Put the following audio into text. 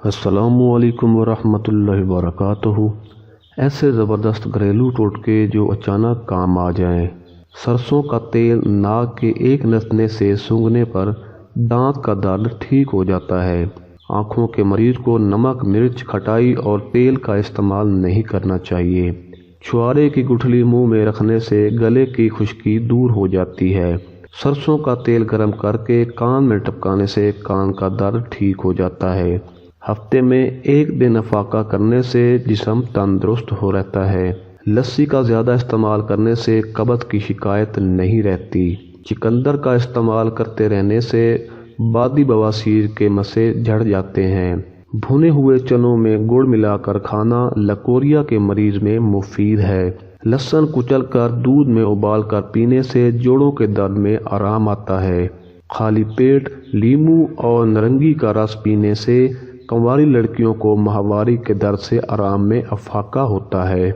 السلام علیکم ورحمۃ اللہ وبرکاتہ۔ ایسے زبردست گھریلو ٹوٹکے جو اچانک کام آ جائیں۔ سرسوں کا تیل ناک کے ایک نتنے سے سونگھنے پر دانت کا درد ٹھیک ہو جاتا ہے۔ آنکھوں کے مریض کو نمک، مرچ، کھٹائی اور تیل کا استعمال نہیں کرنا چاہیے۔ چھوارے کی گٹھلی منہ میں رکھنے سے گلے کی خشکی دور ہو جاتی ہے۔ سرسوں کا تیل گرم کر کے کان میں ٹپکانے سے کان کا درد ٹھیک ہو جاتا ہے۔ ہفتے میں ایک دن افاقہ کرنے سے جسم تندرست ہو رہتا ہے۔ لسی کا زیادہ استعمال کرنے سے قبض کی شکایت نہیں رہتی۔ چقندر کا استعمال کرتے رہنے سے بادی بواسیر کے مسئلے جھڑ جاتے ہیں۔ بھنے ہوئے چنوں میں گڑ ملا کر کھانا لکوریا کے مریض میں مفید ہے۔ لہسن کچل کر دودھ میں ابال کر پینے سے جوڑوں کے درد میں آرام آتا ہے۔ خالی پیٹ لیموں اور نارنگی کا رس پینے سے کنواری لڑکیوں کو ماہواری کے درد سے آرام میں افاقہ ہوتا ہے۔